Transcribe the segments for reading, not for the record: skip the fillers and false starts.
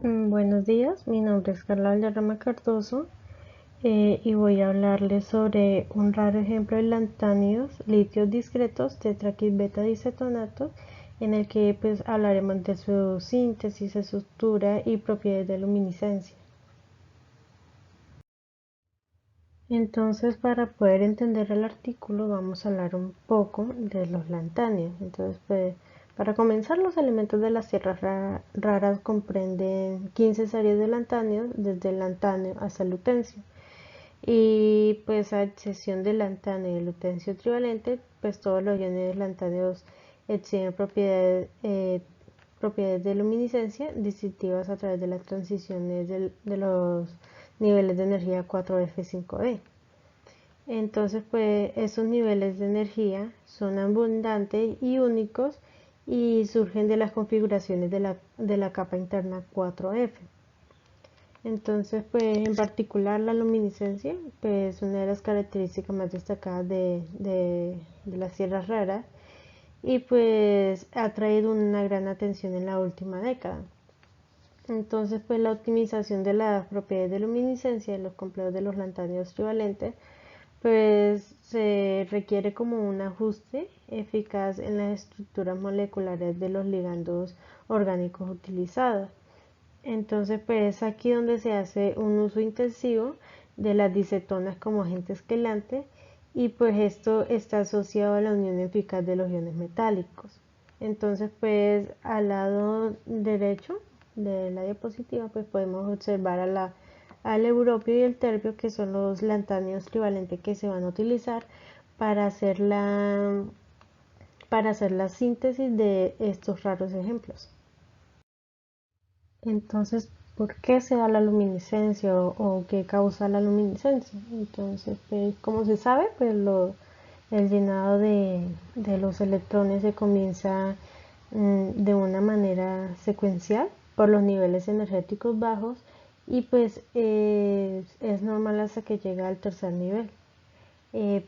Buenos días, mi nombre es Carla Valderrama Cardoso y voy a hablarles sobre un raro ejemplo de lantánidos litios discretos beta disetonato en el que pues hablaremos de su síntesis, estructura y propiedades de luminiscencia. Entonces, para poder entender el artículo, vamos a hablar un poco de los lantánidos. Entonces, pues, para comenzar, los elementos de las tierras raras comprenden 15 series de lantánidos, desde el lantáneo hasta el lutencio. Y pues, a excepción del lantáneo y el lutencio trivalente, pues todos los iones lantáneos exhiben propiedades de luminiscencia distintivas a través de las transiciones de los niveles de energía 4F5D. Entonces, pues esos niveles de energía son abundantes y únicos y surgen de las configuraciones de la capa interna 4F. Entonces, pues en particular la luminiscencia, pues una de las características más destacadas de las tierras raras y pues ha traído una gran atención en la última década. Entonces, pues la optimización de las propiedades de luminiscencia de los complejos de los lantánidos trivalentes pues se requiere como un ajuste eficaz en las estructuras moleculares de los ligandos orgánicos utilizados. Entonces, pues es aquí donde se hace un uso intensivo de las disetonas como agentes quelantes y pues esto está asociado a la unión eficaz de los iones metálicos. Entonces, pues al lado derecho de la diapositiva, pues podemos observar al europio y el terbio, que son los lantánidos trivalentes que se van a utilizar para hacer la síntesis de estos raros ejemplos. Entonces, ¿por qué se da la luminiscencia o qué causa la luminiscencia? Entonces, pues, como se sabe, pues el llenado de los electrones se comienza de una manera secuencial por los niveles energéticos bajos y pues es normal hasta que llega al tercer nivel.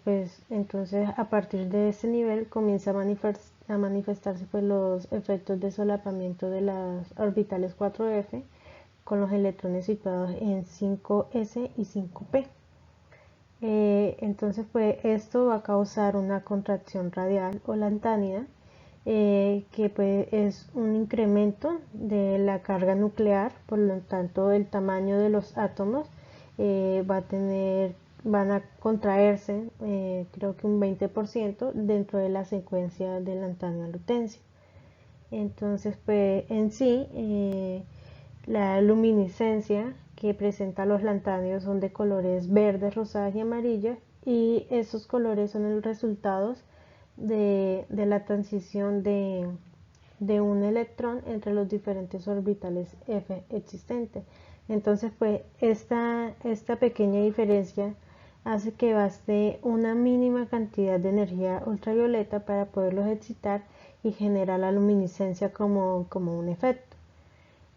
Pues entonces a partir de ese nivel comienza a manifestarse pues los efectos de solapamiento de las orbitales 4F con los electrones situados en 5S y 5P. Entonces pues esto va a causar una contracción radial o lantánida, que pues es un incremento de la carga nuclear, por lo tanto el tamaño de los átomos van a contraerse, creo que un 20% dentro de la secuencia de lantáneo-lutencio. Entonces, pues en sí, la luminiscencia que presenta los lantánidos son de colores verdes, rosadas y amarillas, y esos colores son el resultado de la transición de un electrón entre los diferentes orbitales F existentes. Entonces, pues esta pequeña diferencia hace que baste una mínima cantidad de energía ultravioleta para poderlos excitar y generar la luminiscencia como un efecto.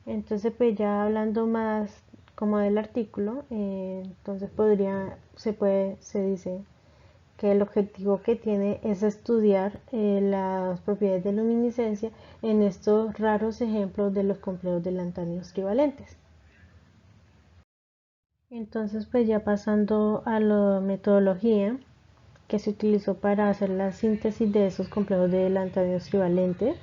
Entonces, pues ya hablando más como del artículo, entonces se dice que el objetivo que tiene es estudiar las propiedades de luminiscencia en estos raros ejemplos de los complejos de lantánidos trivalentes. Entonces, pues ya pasando a la metodología que se utilizó para hacer la síntesis de esos complejos de lantánidos trivalentes,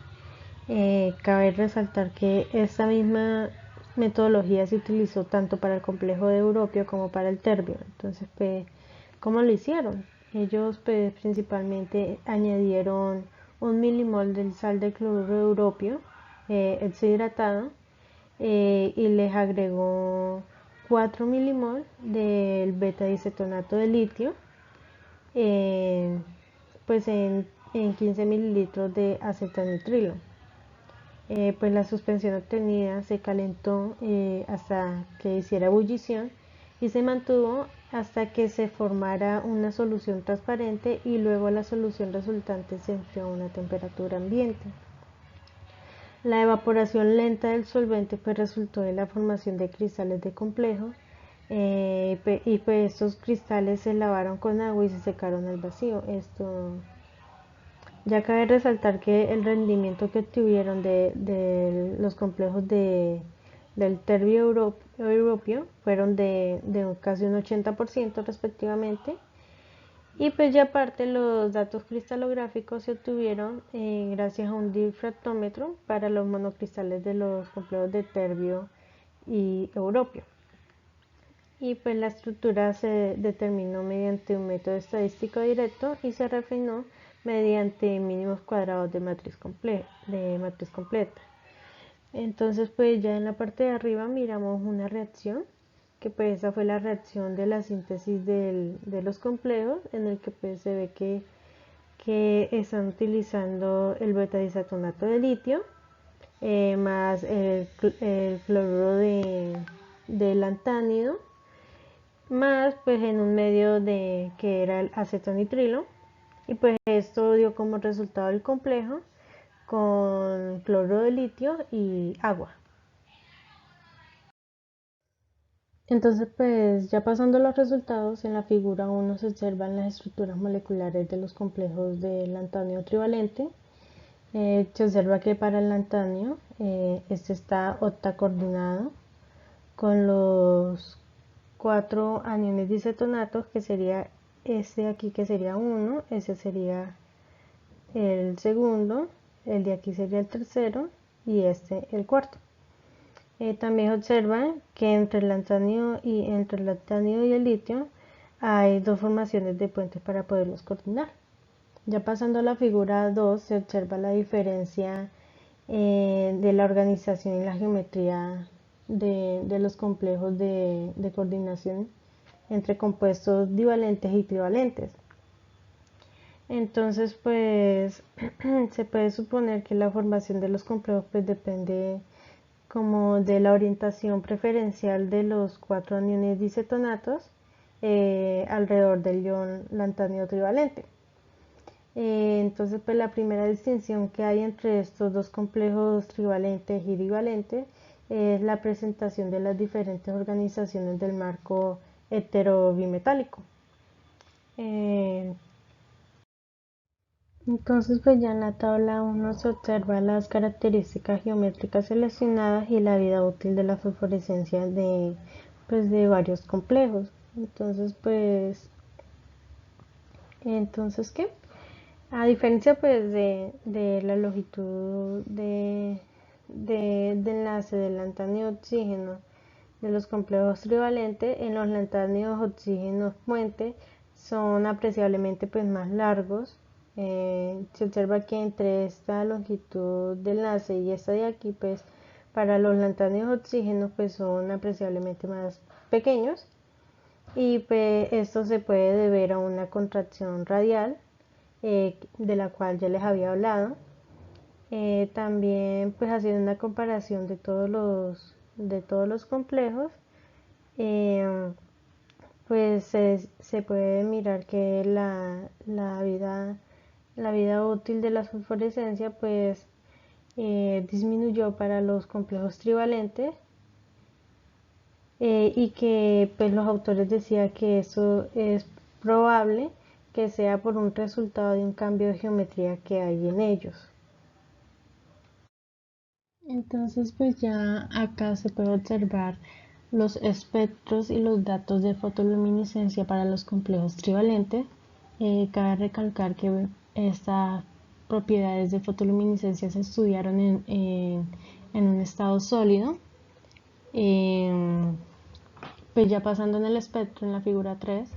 cabe resaltar que esta misma metodología se utilizó tanto para el complejo de europio como para el terbio. Entonces, pues, ¿cómo lo hicieron? Ellos pues, principalmente añadieron 1 milimol del sal de cloruro de europio deshidratado, y les agregó 4 milimol del beta disetonato de litio, eh, pues en 15 mililitros de acetanitrilo. Pues la suspensión obtenida se calentó hasta que hiciera ebullición y se mantuvo hasta que se formara una solución transparente, y luego la solución resultante se enfrió a una temperatura ambiente. La evaporación lenta del solvente pues resultó en la formación de cristales de complejo, y pues estos cristales se lavaron con agua y se secaron al vacío. Esto ya cabe resaltar que el rendimiento que obtuvieron de los complejos del terbio europeo fueron de casi un 80% respectivamente. Y pues ya aparte los datos cristalográficos se obtuvieron gracias a un difractómetro para los monocristales de los complejos de terbio y europeo. Y pues la estructura se determinó mediante un método estadístico directo y se refinó mediante mínimos cuadrados de matriz completa. Entonces pues ya en la parte de arriba miramos una reacción, que pues esa fue la reacción de la síntesis de los complejos, en el que pues se ve que están utilizando el beta-disacetonato de litio más el cloruro de lantánido, más pues en un medio que era el acetonitrilo, y pues esto dio como resultado el complejo con cloruro de litio y agua. Entonces pues ya pasando los resultados, en la figura 1 se observan las estructuras moleculares de los complejos de lantanio trivalente. Se observa que para el lantanio este está octacoordinado con los 4 aniones disetonatos, que sería este de aquí, que sería 1, ese sería el segundo, el de aquí sería el tercero y este el cuarto. También observa que entre el lantanio y el litio hay dos formaciones de puentes para poderlos coordinar. Ya pasando a la figura 2 se observa la diferencia de la organización y la geometría de los complejos de coordinación entre compuestos divalentes y trivalentes. Entonces pues se puede suponer que la formación de los complejos pues depende como de la orientación preferencial de los 4 aniones disetonatos alrededor del ion lantanio trivalente. Entonces pues la primera distinción que hay entre estos dos complejos trivalentes y divalentes es la presentación de las diferentes organizaciones del marco heterobimetálico. Entonces pues ya en la tabla 1 se observa las características geométricas seleccionadas y la vida útil de la fosforescencia de varios complejos. Entonces ¿qué? A diferencia pues de la longitud de enlace del lantanio oxígeno de los complejos trivalentes, en los lantáneos oxígenos puente son apreciablemente pues más largos. Se observa que entre esta longitud de enlace y esta de aquí pues para los lantáneos oxígenos pues son apreciablemente más pequeños, y pues esto se puede deber a una contracción radial de la cual ya les había hablado. También pues haciendo una comparación de todos los complejos, pues se puede mirar que la vida útil de la fosforescencia pues disminuyó para los complejos trivalentes, y que pues los autores decían que eso es probable que sea por un resultado de un cambio de geometría que hay en ellos. Entonces pues ya acá se puede observar los espectros y los datos de fotoluminiscencia para los complejos trivalentes. Cabe recalcar que estas propiedades de fotoluminiscencia se estudiaron en un estado sólido. Pues ya pasando en el espectro, en la figura 3,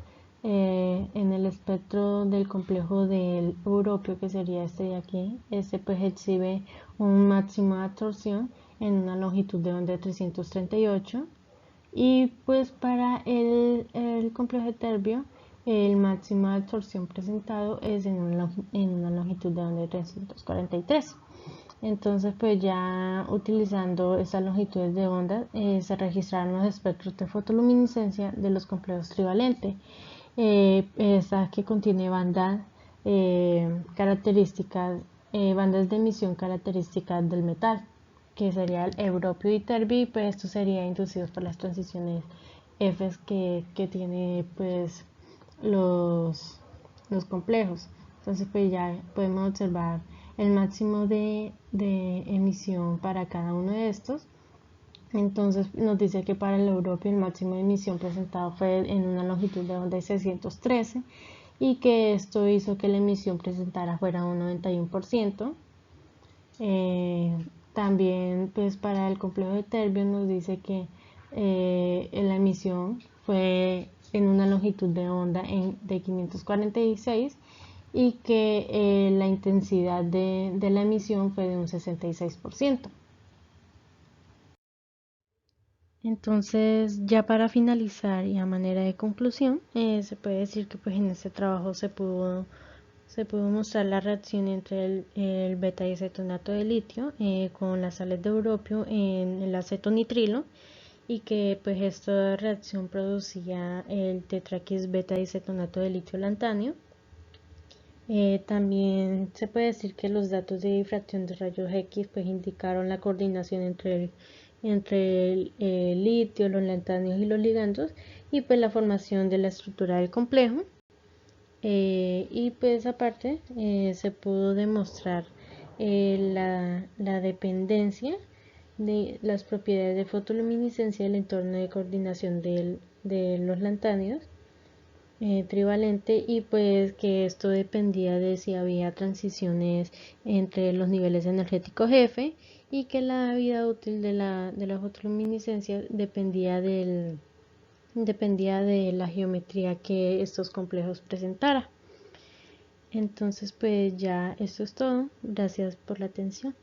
en el espectro del complejo del europeo, que sería este de aquí, este pues exhibe un máximo de absorción en una longitud de onda de 338, y pues para el complejo de terbio el máximo de absorción presentado es en una longitud de onda de 343. Entonces pues ya utilizando estas longitudes de onda se registraron los espectros de fotoluminiscencia de los complejos trivalentes. Esta que contiene bandas características, bandas de emisión características del metal, que sería el europeo y terbio, y pues esto sería inducidos por las transiciones F que tiene pues los complejos. Entonces pues ya podemos observar el máximo de emisión para cada uno de estos, Entonces nos dice que para el europeo el máximo de emisión presentado fue en una longitud de onda de 613 y que esto hizo que la emisión presentada fuera un 91%. También pues para el complejo de Terbium nos dice que la emisión fue en una longitud de onda de 546 y que la intensidad de la emisión fue de un 66%. Entonces, ya para finalizar y a manera de conclusión, se puede decir que pues en este trabajo se pudo mostrar la reacción entre el beta acetonato de litio con las sales de europio en el acetonitrilo y que pues esta reacción producía el tetraquis beta acetonato de litio lantanio. También se puede decir que los datos de difracción de rayos X pues indicaron la coordinación entre el litio, los lantáneos y los ligandos y pues la formación de la estructura del complejo. Y pues aparte se pudo demostrar la dependencia de las propiedades de fotoluminiscencia del entorno de coordinación de los lantáneos trivalente y pues que esto dependía de si había transiciones entre los niveles energéticos F y que la vida útil de la fotoluminiscencia dependía de la geometría que estos complejos presentaran. Entonces pues ya esto es todo. Gracias por la atención.